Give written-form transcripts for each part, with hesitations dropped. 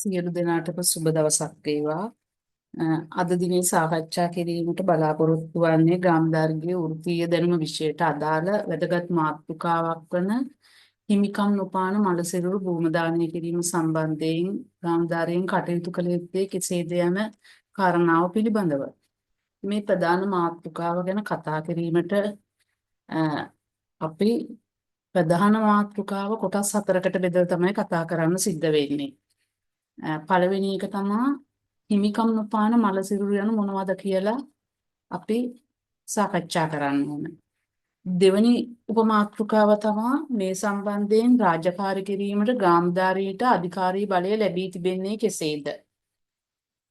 සියලු දෙනාටම සුබ දවසක් වේවා. අද දිනේ සාකච්ඡා කිරීමට බලාපොරොත්තු වන්නේ ගාම්ධාරීගේ වෘත්තීය දැනුම විෂයට අදාළ වැදගත් මාතෘකාවක් වන හිමිකම් නොපාන මලසිරුරු භූම දානය කිරීම සම්බන්ධයෙන් ගාම්ධාරීන් කටයුතු කළ යුත්තේ කෙසේද යන කාරණාව පිළිබඳව. මේ ප්‍රධාන මාතෘකාව ගැන කතා කිරීමට අපි ප්‍රධාන මාතෘකාව කොටස් හතරකට බෙදලා තමයි කතා කරන්න සිද්ධ වෙන්නේ. පළවෙනි එක තමයි හිමිකම් නොපාන මලසිරුරු යන මොනවද කියලා අපි සාකච්ඡා කරන්න ඕන. දෙවෙනි උපමාතෘකාව තමයි මේ සම්බන්ධයෙන් රාජකාරී කිරීමට ගාම්ධාරීට අධිකාරී බලය ලැබී තිබෙන්නේ කෙසේද?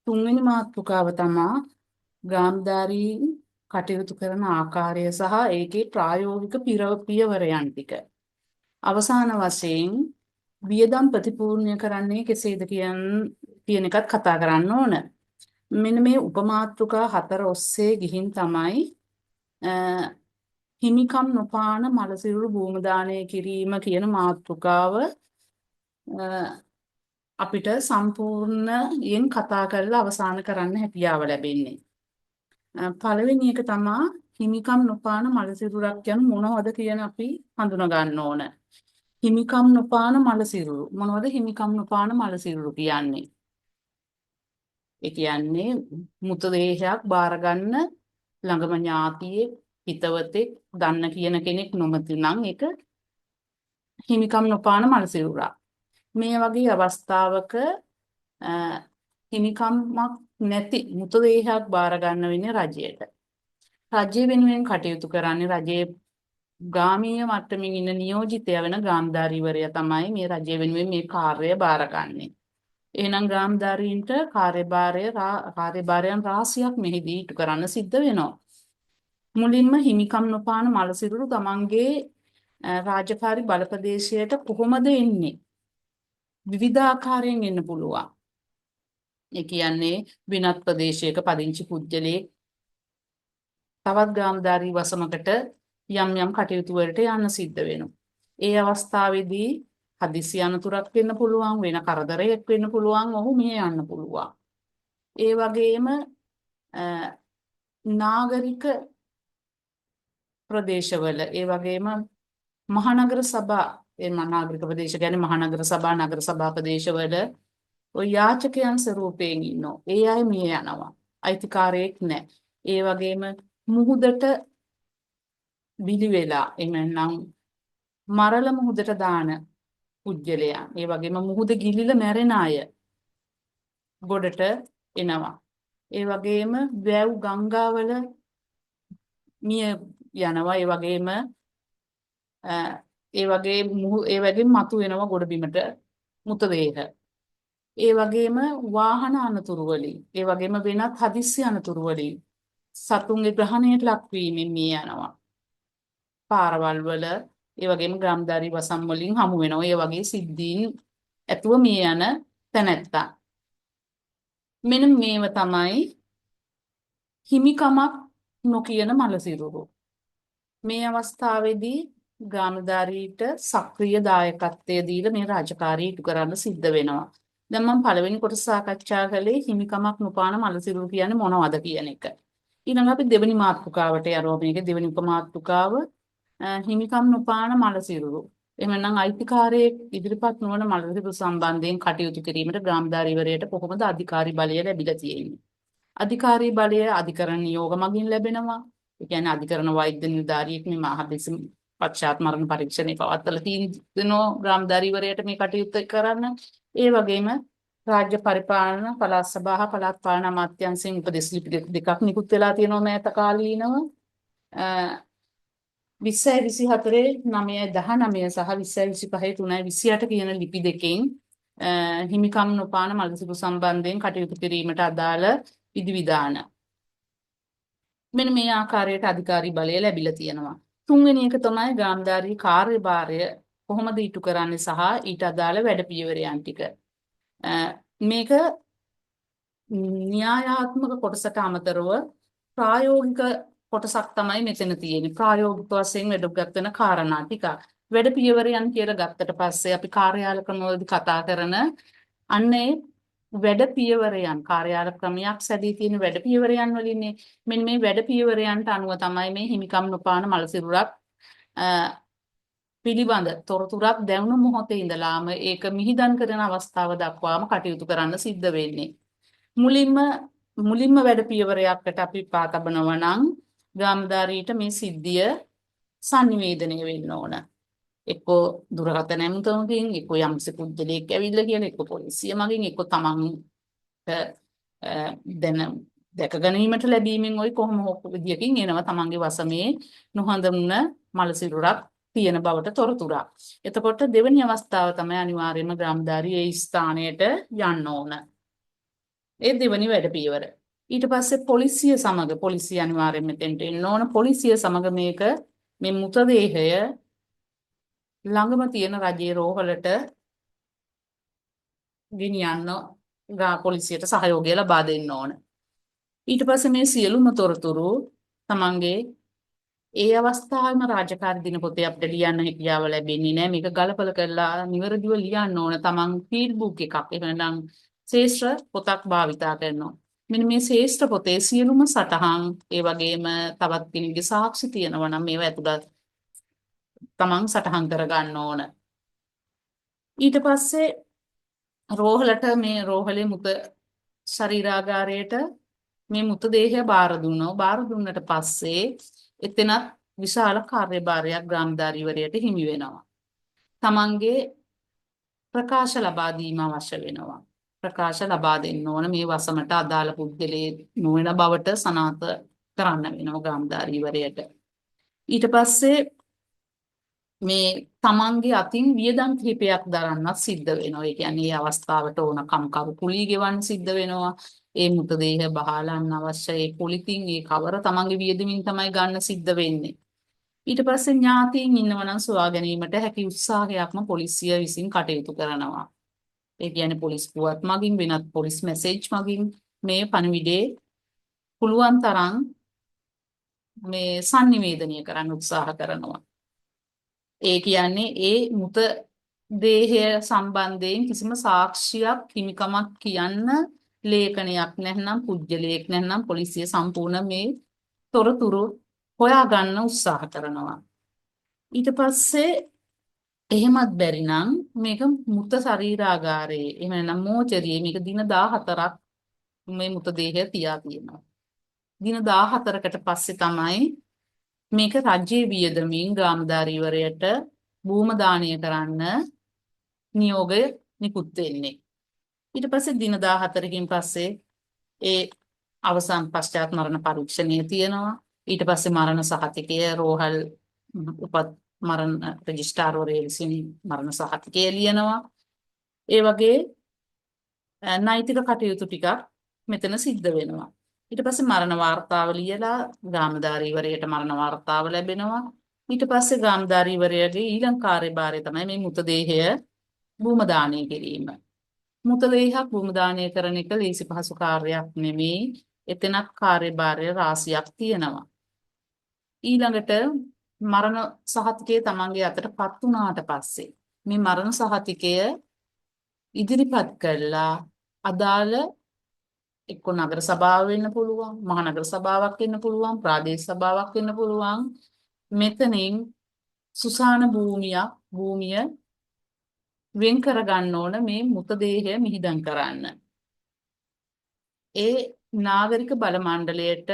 තුන්වෙනි මාතෘකාව තමයි ගාම්ධාරී කටයුතු කරන ආකාරය සහ ඒකේ ප්‍රායෝගික පියවරයන් ටික. අවසාන වශයෙන් වියදම් ප්‍රතිපූර්ණය කරන්නේ කෙසේද කියන එකත් කතා කරන්න ඕන. මෙන්න මේ උපමාතෘකා හතර ඔස්සේ ගිහින් තමයි හිමිකම් නොපාන මලසිරුරු භූම දානය කිරීම කියන මාතෘකාව අපිට සම්පූර්ණයෙන් කතා කරලා අවසන් කරන්න හැකියාව ලැබෙන්නේ. පළවෙනි එක තමයි හිමිකම් නොපාන මලසිරුරක් යන මොනවද කියන අපි හඳුනා ගන්න ඕන. හිමිකම් නොපාන මලසිරුරු මොනවද හිමිකම් නොපාන මලසිරුරු කියන්නේ? ඒ කියන්නේ මృతදේහයක් බාර ගන්න ළඟම ඥාතියෙක් හිතවතෙක් දන්න කියන කෙනෙක් නොමැති නම් ඒක හිමිකම් නොපාන මලසිරුරක්. මේ වගේ අවස්ථාවක හිමිකම්ක් නැති මృతදේහයක් බාර ගන්න වෙන්නේ රජයට. රජය වෙනුවෙන් කටයුතු කරන්නේ රජයේ ගාමීය මට්ටමින් ඉන්න නියෝජිතය වෙන ගාම්ධාරීවරයා තමයි මේ රජය වෙනුවෙන් මේ කාර්යය බාරගන්නේ. එහෙනම් ගාම්ධාරීන්ට කාර්යභාරයන් රාශියක් මෙහිදී ඉටු කරන්න සිද්ධ වෙනවා. මුලින්ම හිමිකම් නොපාන මලසිරුරු තමන්ගේ රාජකාරී බලපදේශයට කොහොමද එන්නේ? විවිධාකාරයෙන් එන්න පුළුවන්. ඒ කියන්නේ විනත් ප්‍රදේශයක පදිංචි පුද්ගලයෙක් තවත් ගාම්ධාරී වසමකට යම් යම් කටයුතු වලට යන්න සිද්ධ වෙනවා. ඒ අවස්ථාවේදී හදිසි අනතුරක් වෙන්න පුළුවන්, වෙන කරදරයක් වෙන්න පුළුවන්, ඔහු මෙහෙ යන්න පුළුවන්. ඒ වගේම නාගරික ප්‍රදේශවල, ඒ වගේම මහනගර සභා, නාගරික ප්‍රදේශ කියන්නේ මහනගර සභා, නගර සභා ප්‍රදේශවල ඔය යාචකයන් ස්වරූපයෙන් ඉන්නෝ. ඒ අය මෙහෙ යනවා. අයිතිකාරයෙක් නැහැ. ඒ වගේම මුහුදට බිලි වෙලා එමනම් මරල මුහුදට දාන පුජ්‍යලයන්, ඒ වගේම මුහුද ගිලිලා මැරෙන අය ගොඩට එනවා. ඒ වගේම වැව් ගංගාවල මිය යනවා. ඒ වගේම මතු වෙනවා ගොඩ බිමට මృతදේහ. ඒ වගේම වාහන අනතුරු වලින්, ඒ වගේම වෙනත් හදිස්සි අනතුරු වලින් සතුන්ගේ ග්‍රහණයට ලක්වීමෙන් මිය යනවා. පාරවල් වල ඒ වගේම ග්‍රාමධාරී වසම් වලින් හමු වෙනවා. ඒ වගේ සිද්ධීන් ඇතුව මිය යන තැනැත්තා. මෙන්න මේව තමයි හිමිකමක් නොකියන මලසිරුරු. මේ අවස්ථාවේදී ග්‍රාමධාරීට සක්‍රීය දායකත්වය දීලා මේ රාජකාරී ඉටු කරන්න සිද්ධ වෙනවා. දැන් මම පළවෙනි කොටස සාකච්ඡා කළේ හිමිකමක් නොපාන මලසිරුරු කියන්නේ මොනවද කියන එක. ඊළඟ අපි දෙවෙනි මාතෘකාවට යනවා. මේකේ දෙවෙනි උපමාතෘකාව හිමිකම් නොපාන මලසිරුරු. එමනම් අයිතිකාරයෙක් ඉදිරිපත් නොවන මලසිරුරු සම්බන්ධයෙන් කටයුතු කිරීමට ගාම්ධාරීවරයාට කොහොමද අධිකාරී බලය ලැබිලා තියෙන්නේ? අධිකාරී බලය අධිකරණ නියෝග මගින් ලැබෙනවා. ඒ කියන්නේ අධිකරණ වෛද්‍ය නිලධාරියෙක් මේ මහදෙස පශ්චාත් මරණ පරීක්ෂණේ පවත්වලා තියෙනවා ග්‍රාමධාරීවරයාට මේ කටයුත්ත කරන්න. ඒ වගේම රාජ්‍ය පරිපාලන පළාත් සභා පළාත් පාලන අමාත්‍යාංශයෙන් උපදෙස් ලිපි දෙකක් නිකුත් වෙලා තියෙනවා මෑත කාලීනව. 2024 9/19 සහ 2025 3/28 කියන ලිපි දෙකෙන් හිමිකම් නොපාන මලසිරුරු සම්බන්ධයෙන් කටයුතු කිරීමට අදාළ විධිවිධාන මෙන්න මේ ආකාරයට අධිකාරී බලය ලැබිලා තියෙනවා. තුන්වෙනි එක තමයි ගාම්ධාරී කාර්යභාරය කොහොමද ඉටු කරන්නේ සහ ඊට අදාළ වැඩපිළිවෙලයන් ටික. මේක න්‍යායාත්මක කොටසට අමතරව ප්‍රායෝගික කොටසක් තමයි මෙතන තියෙන්නේ. ප්‍රායෝගික වශයෙන් වැඩගත් වෙන කාරණා ටික. වැඩපිළිවෙලයන් කියලා ගත්තට පස්සේ අපි කාර්යාල ක්‍රමවලදී කතා කරන අන්නේ වැඩ පියවරයන් කාර්යාල ක්‍රමයක් සැදී තියෙන වැඩ පියවරයන් වලින්නේ මෙන්න මේ වැඩ පියවරයන්ට අනුව තමයි මේ හිමිකම් නොපාන මළසිරුරක් පිළිබඳ තොරතුරක් දැනුණු මොහොතේ ඉඳලාම ඒක මිහිදන් කරන අවස්ථාව දක්වාම කටයුතු කරන්න සිද්ධ වෙන්නේ. මුලින්ම වැඩ පියවරයකට අපි පා තබනවා නම් ගාම්ධාරීට මේ සිද්ධිය sannivedanaya වෙන්න ඕන. එක්කෝ දුරකථන ඇමතුමකින් එක්කෝ යම්සි පුද්ගලයෙක් ඇවිල්ලා කියලා එක්කෝ පොලිසිය මගින් එක්කෝ තමන්ට දැක ගැනීමට ලැබීමෙන් ওই කොහොම හෝ විදියකින් එනවා තමන්ගේ වසමේ නොහඳුනන මළසිරුරක් තියෙන බවට තොරතුරක්. එතකොට දෙවෙනි අවස්ථාව තමයි අනිවාර්යයෙන්ම ග්‍රාමධාරී ඒ ස්ථානයට යන්න ඕන. ඒ දෙවෙනි වැඩ පියවර. ඊට පස්සේ පොලිසිය අනිවාර්යයෙන්ම මෙතෙන්ට එන්න ඕන. පොලිසිය සමග මේ මృతදේහය ළඟම තියෙන රජයේ රෝහලට ගෙනියන්න පොලිසියට සහයෝගය ලබා දෙන්න ඕන. ඊට පස්සේ මේ සියලුම තොරතුරු තමන්ගේ ඒ අවස්ථාවේම රාජකාරී දිනපොතේ අපිට ලියන්න හැකියාව ලැබෙන්නේ නැහැ. මේක ගලපල කරලා නිවැරදිව ලියන්න ඕන. තමන් ෆීල්ඩ් බුක් එකක් එහෙනම් ශේෂ්ත්‍ර පොතක් භාවිතා කරනවා. මෙන්න මේ ශේෂ්ත්‍ර පොතේ සියලුම සටහන් ඒ වගේම තවත් කෙනෙකුගේ සාක්ෂි තියෙනවා නම් මේවා ඇතුළත් තමන් සටහන් කරගන්න ඕන. ඊට පස්සේ රෝහලේ මුත ශරීරාගාරයට මේ මృతදේහය බාර දුන්නා. බාර දුන්නට පස්සේ එතනත් විශාල කාර්යභාරයක් ග්‍රාමධාරීවරයට හිමි වෙනවා. තමන්ගේ ප්‍රකාශ ලබා දීම අවශ්‍ය වෙනවා. ප්‍රකාශ ලබා දෙන්න ඕන මේ වසමට අදාළ පුද්ගලයෙක් නොවන බවට සනාථ කරන්න වෙනවා ග්‍රාමධාරීවරයට. ඊට පස්සේ මේ තමන්ගේ අතින් වියදම් කිහිපයක් දරන්නත් සිද්ධ වෙනවා. ඒ කියන්නේ මේ අවස්ථාවට ඕන කම්කරු කුලී ගෙවන්න සිද්ධ වෙනවා. ඒ මృతදේහ බහලන්න අවශ්‍ය ඒ පොලිතින් ඒ කවර තමන්ගේ වියදමින් තමයි ගන්න සිද්ධ වෙන්නේ. ඊට පස්සේ ඥාතීන් ඉන්නවා නම් සොයා ගැනීමට හැකි උත්සාහයක්ම පොලිසිය විසින් කටයුතු කරනවා. ඒ කියන්නේ පොලිස් පුවත් මගින් වෙනත් පොලිස් මැසේජ් මගින් මේ පණිවිඩේ පුළුවන් තරම් මේ sannivedanaya කරන්න උත්සාහ කරනවා. ඒ කියන්නේ ඒ මృత දේහය සම්බන්ධයෙන් කිසිම සාක්ෂියක් හිමිකමක් කියන්න ලේඛනයක් නැත්නම් පුජ්‍යලයක් නැත්නම් පොලිසිය සම්පූර්ණ මේ තොරතුරු හොයාගන්න උත්සාහ කරනවා. ඊට පස්සේ එහෙමත් බැරි නම් මේක මృత ශරීරාගාරයේ එහෙම නැත්නම් මෝචරියේ මේක දින 14ක් මේ මృత දේහය තියා තියෙනවා. දින 14කට පස්සේ තමයි මේක රජයේ වියදමින් ග්‍රාමධාරීවරයට භූම දානය කරන්න නියෝගය නිකුත් වෙන්නේ. ඊට පස්සේ දින 14කින් පස්සේ ඒ අවසන් පශ්චාත් මරණ පරීක්ෂණය තියෙනවා. ඊට පස්සේ මරණ සහතිකය රෝහල් උපත් මරණ රෙජිස්ට්‍රාර්වරයා විසින් මරණ සහතිකය ලියනවා. ඒ වගේ නෛතික කටයුතු ටිකක් මෙතන සිද්ධ වෙනවා. ඊට පස්සේ මරණ වාර්තාව ලියලා ග්‍රාමධාරීවරයට මරණ වාර්තාව ලැබෙනවා. ඊට පස්සේ ග්‍රාමධාරීවරයාගේ ඊළඟ කාර්යභාරය තමයි මේ මృతදේහය භූම දානය කිරීම. මృతදේහයක් භූම දානය කරන එක ලේසි පහසු කාර්යයක් නෙමෙයි. එතනත් කාර්යභාරය රාශියක් තියෙනවා. ඊළඟට මරණ සහතිකය තමන්ගේ අතටපත් වුණාට පස්සේ මේ මරණ සහතිකය ඉදිරිපත් කරලා අදාළ එක්ක නගර සභාව වෙන්න පුළුවන්, මහනගර සභාවක් වෙන්න පුළුවන්, ප්‍රාදේශ සභාවක් වෙන්න පුළුවන්. මෙතනින් සුසාන භූමිය වෙන් කර ගන්න ඕන මේ මృతදේහය මිහිදන් කරන්න. ඒ නාගරික බල මණ්ඩලයට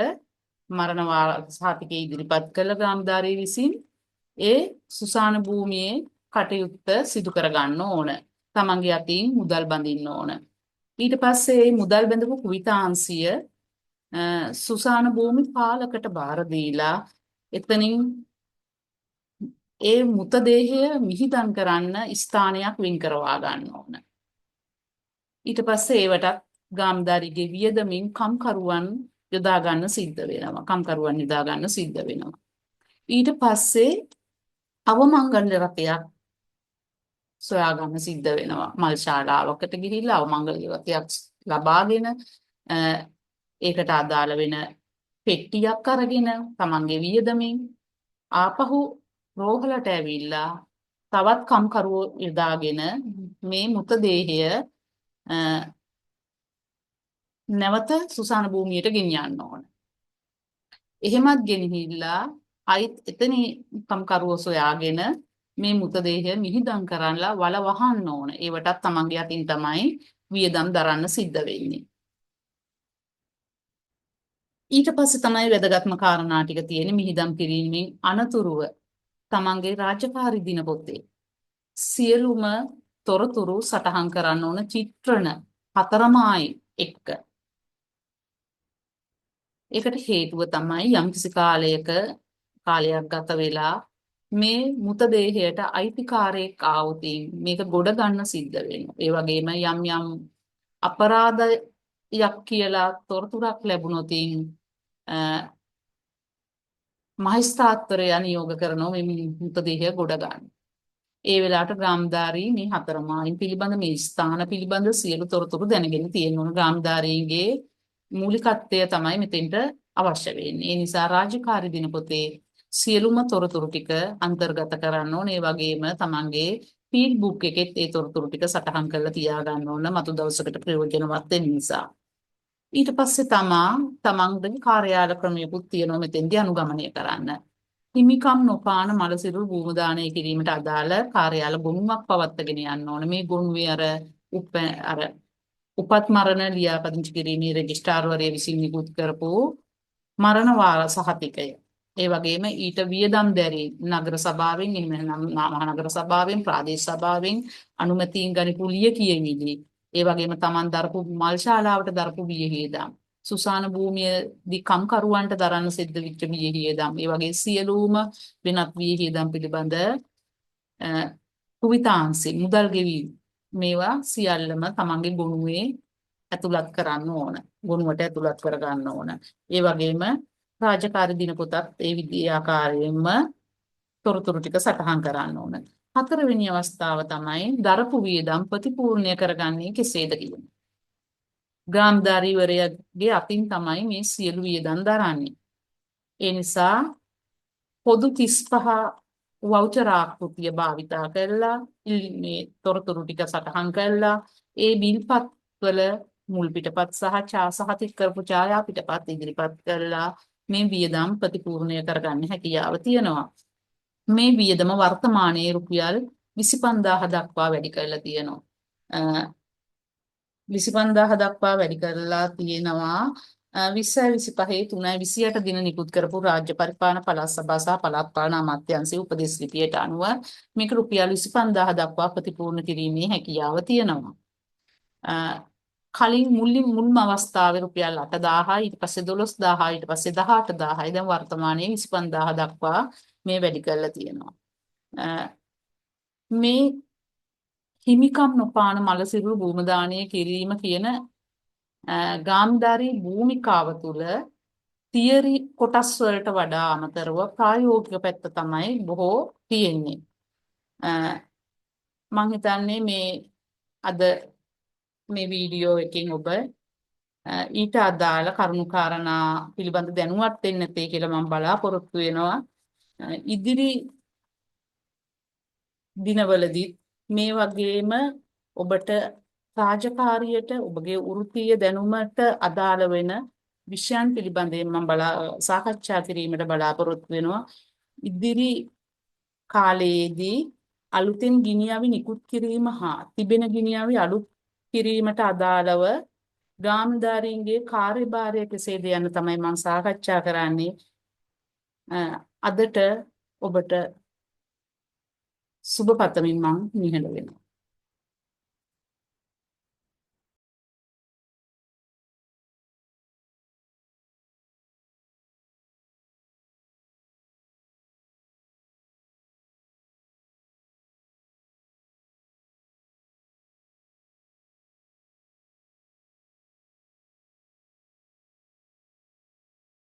මරණ සහතිකය ඉදිරිපත් කළ ග්‍රාමධාරී විසින් ඒ සුසාන භූමියේ කටයුත්ත සිදු කර ගන්න ඕන. තමන්ගේ අතින් මුදල් බඳින්න ඕන. ඊට පස්සේ මුදල් බඳපු කුවිතාංශය සුසාන භූමි පාලකට බාර දීලා එතනින් ඒ මృతදේහය මිහිදන් කරන්න ස්ථානයක් වෙන් කරවා ගන්න ඕන. ඊට පස්සේ ඒවටත් ගාම්ධාරීගේ වියදමින් කම්කරුවන් යොදා ගන්න සිද්ධ වෙනවා. ඊට පස්සේ අවමංගල්‍ය රථයක් සොයා ගන්න සිද්ධ වෙනවා. මල් ශාලාවකට ගිහිල්ලා අවමංගල්‍ය රථයක් ලබාගෙන ඒකට අදාළ වෙන පෙට්ටියක් අරගෙන තමන්ගේ වියදමින් ආපහු රෝහලට ඇවිල්ලා තවත් කම්කරුවෝ යොදාගෙන මේ මృతදේහය නැවත සුසාන භූමියට ගෙනියන්න ඕන. එහෙමත් ගෙනහිල්ලා අයිත් එතන කම්කරුවෝ සොයාගෙන මේ මృతදේහය මිහිදම් කරන්නලා වල වහන්න ඕන. ඒවටත් තමන්ගේ අතින් තමයි වියදම් දරන්න සිද්ධ වෙන්නේ. ඊට පස්සේ තමයි වැදගත්ම කාරණා ටික තියෙන්නේ මිහිදම් කිරීමෙන් අනතුරුව තමන්ගේ රාජකාරී දිනපොතේ සියලුම තොරතුරු සටහන් කරන්න ඕන චිත්‍රණ 4යි එක්ක. ඒකට හේතුව තමයි යම්කිසි කාලයක් ගත වෙලා මේ මృతදේහයට අයිතිකාරයෙක් ආවොතින් මේක ගොඩ ගන්න සිද්ධ වෙනවා. ඒ වගේම යම් අපරාධයක් කියලා තොරතුරක් ලැබුණොතින් මහේස්ත්‍රාත්වරයා නියෝග කරනවා මේ මృతදේහය ගොඩ ගන්න. ඒ වෙලාවට ග්‍රාමධාරී මේ 4 මායිම් පිළිබඳ මේ ස්ථාන පිළිබඳ සියලු තොරතුරු දැනගෙන තියෙන්න ඕන. ග්‍රාමධාරීන්ගේ මූලිකත්වය තමයි මෙතෙන්ට අවශ්‍ය වෙන්නේ. ඒ නිසා රාජකාරී දිනපොතේ සියලුම තොරතුරු ටික අන්තර්ගත කරන්න ඕනේ. ඒ වගේම තමන්ගේ ෆීල්ඩ් බුක් එකෙත් ඒ තොරතුරු ටික සටහන් කරලා තියාගන්න ඕන. මතු දවසකට ප්‍රයෝජනවත් වෙන නිසා. ඊට පස්සේ තමන්ගේ කාර්යාල ක්‍රමයකුත් තියෙනවා මෙතෙන්දී අනුගමනය කරන්න. හිමිකම් නොපාන මළසිරුරු භූම දානය කිරීමට අදාළ කාර්යාල ගොනුවක් පවත්වාගෙන යන්න ඕන. මේ ගොනුවේ අර උපත් මරණ ලියාපදිංචි කිරීමේ රෙජිස්ට්‍රාර්වරයා විසින් නිකුත් කරපු මරණ වාර සහතිකය. ඒ වගේම ඊට වියදම් දැරී නගර සභාවෙන් එහෙම මහනගර සභාවෙන් ප්‍රාදේශ සභාවෙන් අනුමැතීන් ගනිපු ලියකියවිලි. ඒ වගේම Taman දරපු මල් ශාලාවට දරපු වියහියදම්. සුසාන භූමියේදී කම්කරුවන්ට දරන්න සිද්ධ වෙච්ච වියහියදම්. ඒ වගේ සියලුම වෙනත් වියහියදම් පිළිබඳ කුවිතාංශි මුදල් ගෙවීම මේවා සියල්ලම තමන්ගේ ගොනුවේ ඇතුළත් කරන්න ඕන. ගොනුවට ඇතුළත් කර ගන්න ඕන. ඒ වගේම රාජකාරී දිනපොතත් ඒ විද්‍යාකාරයෙන්ම තොරතුරු ටික සටහන් කරන්න ඕන. 4 වෙනි අවස්ථාව තමයි දරපු වියදම් ප්‍රතිපූර්ණය කරගන්නේ කෙසේද කියන්නේ. ග්‍රාමධාරීවරයාගේ අතින් තමයි මේ සියලු වියදම් දරන්නේ. ඒ නිසා පොදු 35 වවුචර් ආකෘතිය භාවිතා කරලා මේ තොරතුරු ටික සටහන් කරලා ඒ බිල්පත් වල මුල් පිටපත් සහ සහතික කරපු ඡායා පිටපත් ඉදිරිපත් කරලා මේ වියදම් ප්‍රතිපූර්ණය කරගන්න හැකියාව තියෙනවා. මේ වියදම වර්තමානයේ රුපියල් 25000 දක්වා වැඩි කරලා තියෙනවා. 25000 දක්වා වැඩි කරලා තියෙනවා. 20 25 3 28 දින නිකුත් කරපු රාජ්‍ය පරිපාලන පළාත් සභා සහ පළාත් පාලන අමාත්‍යාංශයේ උපදෙස් ලිපියට අනුව මේක රුපියල් 25000 දක්වා ප්‍රතිපූර්ණ කිරීමේ හැකියාව තියෙනවා. කලින් මුල්ම අවස්ථාවේ රුපියල් 8000යි ඊට පස්සේ 12000යි ඊට පස්සේ 18000යි දැන් වර්තමානයේ 25000 දක්වා මේ වැඩි කරලා තියෙනවා. මේ හිමිකම් නොපාන මළසිරුරු භූම දානය කිරීම කියන ගාම්ධාරී භූමිකාව තුළ තියරි කොටස් වලට වඩා අමතරව ප්‍රායෝගික පැත්ත තමයි බොහෝ තියෙන්නේ. මම හිතන්නේ මේ අද මේ වීඩියෝ එකෙන් ඔබ ඊට අදාළ කරුණුකාරණා පිළිබඳ දැනුවත් වෙන්න තේ කියලා මම බලාපොරොත්තු වෙනවා. ඉදිරි දිනවලදී මේ වගේම ඔබට රාජකාරියට ඔබගේ වෘත්තීය දැනුමට අදාළ වෙන විෂයන් පිළිබඳව මම සාකච්ඡා කිරීමට බලාපොරොත්තු වෙනවා. ඉදිරි කාලයේදී අලුතෙන් ගිනියවි නිකුත් කිරීම හා තිබෙන ගිනියවි අලුත් කිරීමට අදාළව ගාම්ධාරීන්ගේ කාර්යභාරය කෙසේද යන තමයි මම සාකච්ඡා කරන්නේ. අදට ඔබට සුබ පතමින් මම නිහඬ වෙනවා.